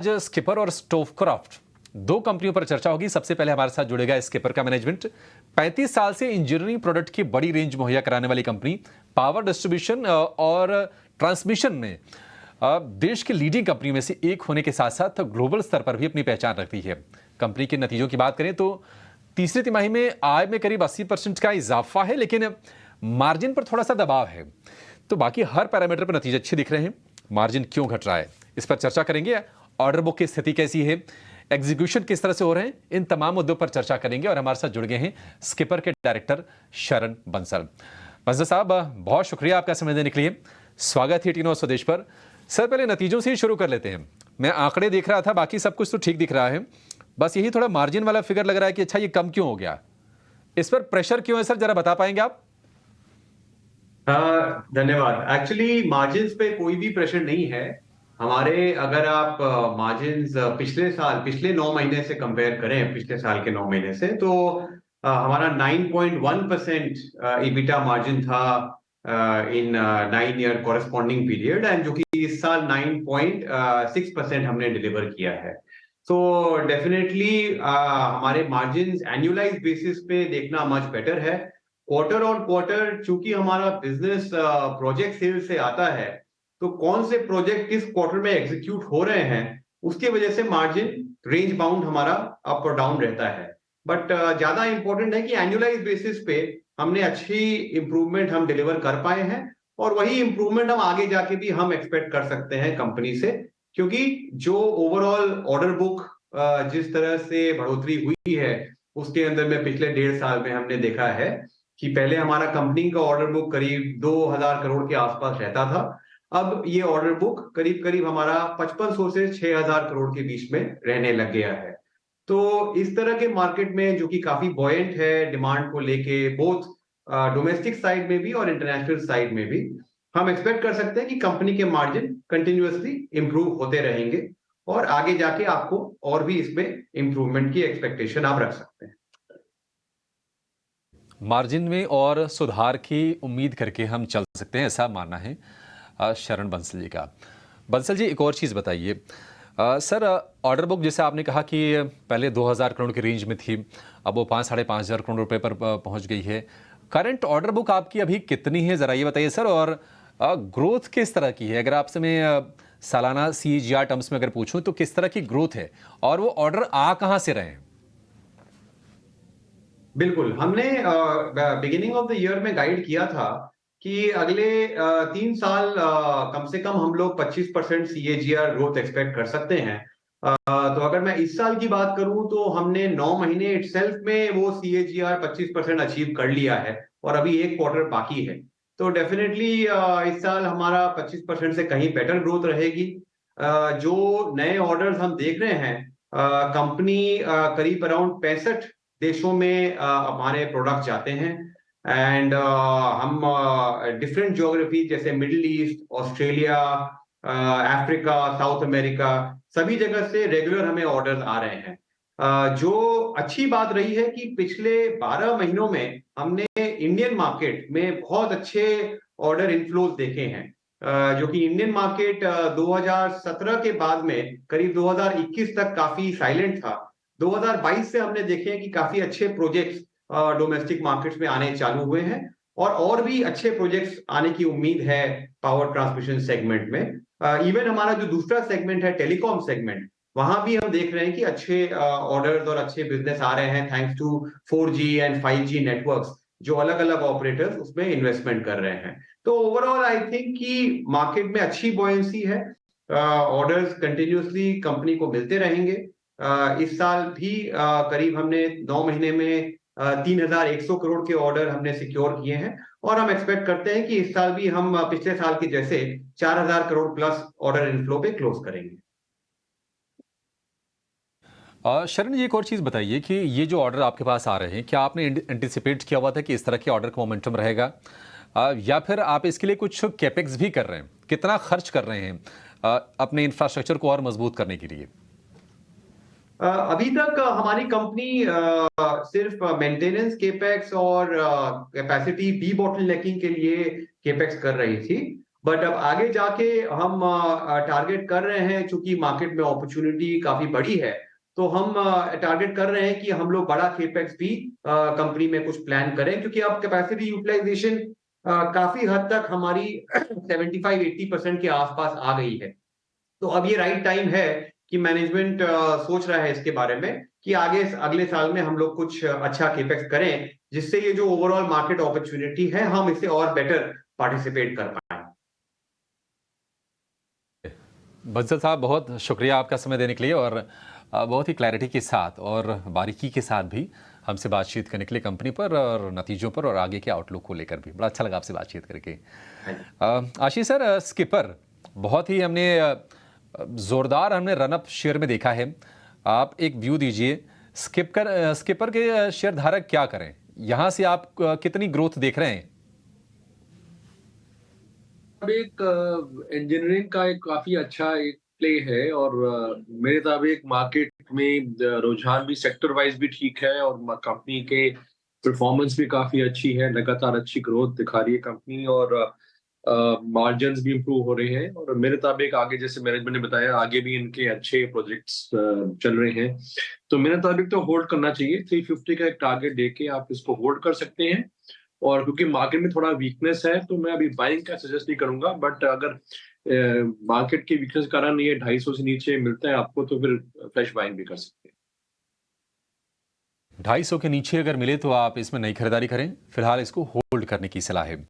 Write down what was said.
Skipper और स्टोवक्राफ्ट दो कंपनियों पर चर्चा होगी। सबसे पहले हमारे साथ जुड़ेगा स्किपर का मैनेजमेंट। 35 साल से इंजीनियरिंग प्रोडक्ट की बड़ी रेंज मुहैया कराने वाली कंपनी पावर डिस्ट्रीब्यूशन और ट्रांसमिशन में देश की लीडिंग कंपनी में से एक होने के साथ साथ ग्लोबल स्तर पर भी अपनी पहचान रखती है। कंपनी के नतीजों की बात करें तो तीसरी तिमाही में आय में करीब 80% का इजाफा है, लेकिन मार्जिन पर थोड़ा सा दबाव है। तो बाकी हर पैरामीटर पर नतीजे अच्छे दिख रहे हैं। मार्जिन क्यों घट रहा है, इस पर चर्चा करेंगे। ऑर्डर बुक की स्थिति कैसी है, एग्जीक्यूशन किस तरह से हो रहे हैं, इन तमाम मुद्दों पर चर्चा करेंगे। और हमारे साथ जुड़ गए हैं स्किपर के डायरेक्टर शरण बंसल। बंसल साहब, बहुत शुक्रिया आपका समय देने के लिए। स्वागत है टीनो स्वदेश पर। सर, पहले नतीजों से ही शुरू कर लेते हैं। मैं आंकड़े देख रहा था, बाकी सब कुछ तो ठीक दिख रहा है, बस यही थोड़ा मार्जिन वाला फिगर लग रहा है कि अच्छा ये कम क्यों हो गया, इस पर प्रेशर क्यों है सर, जरा बता पाएंगे आप? धन्यवाद। एक्चुअली मार्जिन्स पे कोई भी प्रेशर नहीं है हमारे। अगर आप मार्जिन्स पिछले 9 महीने से कंपेयर करें, पिछले साल के 9 महीने से, तो हमारा 9.1% इबिटा मार्जिन था इन 9 ईयर कॉरेस्पॉन्डिंग पीरियड, एंड जो कि इस साल 9.6% हमने डिलीवर किया है। तो डेफिनेटली हमारे मार्जिन्स एनुअलाइज बेसिस पे देखना मच बेटर है। क्वार्टर ऑन क्वार्टर, चूंकि हमारा बिजनेस प्रोजेक्ट सेल से आता है, तो कौन से प्रोजेक्ट किस क्वार्टर में एग्जीक्यूट हो रहे हैं, उसकी वजह से मार्जिन रेंज बाउंड हमारा अप और डाउन रहता है। बट ज्यादा इंपॉर्टेंट है कि एनुअलाइज बेसिस पे हमने अच्छी इंप्रूवमेंट हम डिलीवर कर पाए हैं, और वही इंप्रूवमेंट हम आगे जाके भी हम एक्सपेक्ट कर सकते हैं कंपनी से, क्योंकि जो ओवरऑल ऑर्डर बुक जिस तरह से बढ़ोतरी हुई है, उसके अंदर में पिछले 1.5 साल में हमने देखा है कि पहले हमारा कंपनी का ऑर्डर बुक करीब 2000 करोड़ के आसपास रहता था। अब ये ऑर्डर बुक करीब करीब हमारा 5500 से 6000 करोड़ के बीच में रहने लग गया है। तो इस तरह के मार्केट में, जो कि काफी बॉयंट है डिमांड को लेके, बोथ डोमेस्टिक साइड में भी और इंटरनेशनल साइड में भी, हम एक्सपेक्ट कर सकते हैं कि कंपनी के मार्जिन कंटिन्यूअसली इंप्रूव होते रहेंगे, और आगे जाके आपको और भी इसमें इंप्रूवमेंट की एक्सपेक्टेशन आप रख सकते हैं। मार्जिन में और सुधार की उम्मीद करके हम चल सकते हैं, ऐसा मानना है शरण बंसल जी का। बंसल जी, एक और चीज़ बताइए। सर, ऑर्डर बुक जैसे आपने कहा कि पहले 2000 करोड़ की रेंज में थी, अब वो 5-5.5 करोड़ रुपए पर पहुंच गई है। करंट ऑर्डर बुक आपकी अभी कितनी है, ज़रा ये बताइए सर। और ग्रोथ किस तरह की है, अगर आपसे मैं सालाना CAGR टर्म्स में अगर पूछूं तो किस तरह की ग्रोथ है, और वो ऑर्डर आ कहाँ से रहे हैं? बिल्कुल, हमने बिगिनिंग ऑफ द ईयर में गाइड किया था कि अगले 3 साल कम से कम हम लोग 25% CAGR ग्रोथ एक्सपेक्ट कर सकते हैं। तो अगर मैं इस साल की बात करूं तो हमने 9 महीने इटसेल्फ में वो CAGR 25% अचीव कर लिया है, और अभी एक क्वार्टर बाकी है। तो डेफिनेटली इस साल हमारा 25% से कहीं बेटर ग्रोथ रहेगी। जो नए ऑर्डर्स हम देख रहे हैं, कंपनी करीब अराउंड 65 देशों में हमारे प्रोडक्ट जाते हैं, एंड हम डिफरेंट ज्योग्राफी जैसे middle east, Australia, Africa, south America, सभी जगह से रेगुलर हमें ऑर्डर्स आ रहे हैं। जो अच्छी बात रही है कि पिछले 12 महीनों में हमने इंडियन मार्केट में बहुत अच्छे ऑर्डर इनफ्लोज देखे हैं, जो कि इंडियन मार्केट 2017 के बाद में करीब 2021 तक काफी साइलेंट था। 2022 से हमने देखे हैं कि काफी अच्छे प्रोजेक्ट्स डोमेस्टिक मार्केट्स में आने चालू हुए हैं, और भी अच्छे प्रोजेक्ट्स आने की उम्मीद है पावर ट्रांसमिशन सेगमेंट में। इवन हमारा जो दूसरा सेगमेंट है, टेलीकॉम सेगमेंट, वहां भी हम देख रहे हैं कि अच्छे ऑर्डर्स और अच्छे बिजनेस आ रहे हैं, thanks to 4G and 5G networks, जो अलग अलग ऑपरेटर्स उसमें इन्वेस्टमेंट कर रहे हैं। तो ओवरऑल आई थिंक कि मार्केट में अच्छी बॉयंसी है, ऑर्डर्स कंटिन्यूअसली कंपनी को मिलते रहेंगे। इस साल भी करीब हमने 9 महीने में 3100 करोड़ के ऑर्डर हमने सिक्योर किए हैं, और हम एक्सपेक्ट करते हैं कि इस साल भी हम पिछले साल के जैसे 4000 करोड़ प्लस ऑर्डर इनफ्लो पे क्लोज करेंगे। शरण जी, एक और चीज़ बताइए कि ये जो ऑर्डर आपके पास आ रहे हैं, क्या आपने एंटिसिपेट किया हुआ था कि इस तरह के ऑर्डर का मोमेंटम रहेगा, या फिर आप इसके लिए कुछ कैपेक्स भी कर रहे हैं? कितना खर्च कर रहे हैं अपने इंफ्रास्ट्रक्चर को और मजबूत करने के लिए? अभी तक हमारी कंपनी सिर्फ मेंटेनेंस केपेक्स और कैपेसिटी डी बॉटलनेकिंग के लिए केपेक्स कर रही थी। बट अब आगे जाके हम टारगेट कर रहे हैं, चूंकि मार्केट में अपॉर्चुनिटी काफी बड़ी है, तो हम टारगेट कर रहे हैं कि हम लोग बड़ा केपेक्स भी कंपनी में कुछ प्लान करें, क्योंकि अब कैपेसिटी यूटिलाइजेशन काफी हद तक हमारी 75-80% के आसपास आ गई है। तो अब ये राइट टाइम है कि मैनेजमेंट सोच रहा है इसके बारे में कि आगे अगले साल में हम लोग कुछ अच्छा केपेक्स करें, जिससे ये जो ओवरऑल मार्केट अपॉर्चुनिटी है हम इसे और बेटर पार्टिसिपेट कर पाए। बज्जल साहब, बहुत शुक्रिया आपका समय देने के लिए और बहुत ही क्लैरिटी के साथ और बारीकी के साथ भी हमसे बातचीत करने के लिए कंपनी पर और नतीजों पर और आगे के आउटलुक को लेकर भी। बड़ा अच्छा लगा आपसे बातचीत करके। आशीष सर, स्किपर बहुत ही हमने ज़ोरदार हमने रनअप शेयर में देखा है। आप एक व्यू दीजिए, स्किपर के शेयर धारक क्या करें? यहाँ से आप कितनी ग्रोथ देख रहे हैं? अब एक इंजीनियरिंग का एक काफी अच्छा एक प्ले है और मेरे मुताबिक मार्केट में रुझान भी सेक्टर वाइज भी ठीक है और कंपनी के परफॉर्मेंस भी काफी अच्छी है, लगातार अच्छी ग्रोथ दिखा रही है कंपनी और मार्जिन्स भी इम्प्रूव हो रहे हैं और मेरे मुताबिक आगे जैसे मैनेजमेंट ने बताया आगे भी इनके अच्छे प्रोजेक्ट्स चल रहे हैं, तो मेरे मुताबिक तो होल्ड करना चाहिए। 350 का एक टारगेट देके आप इसको होल्ड कर सकते हैं और क्योंकि मार्केट में थोड़ा वीकनेस है तो मैं अभी बाइंग का सजेस्ट नहीं करूंगा, बट अगर मार्केट की वीकनेस के कारण ये 250 से नीचे मिलता है आपको तो फिर फ्रेश बाइंग भी कर सकते हैं। 250 के नीचे अगर मिले तो आप इसमें नई खरीदारी करें, फिलहाल इसको होल्ड करने की सलाह है।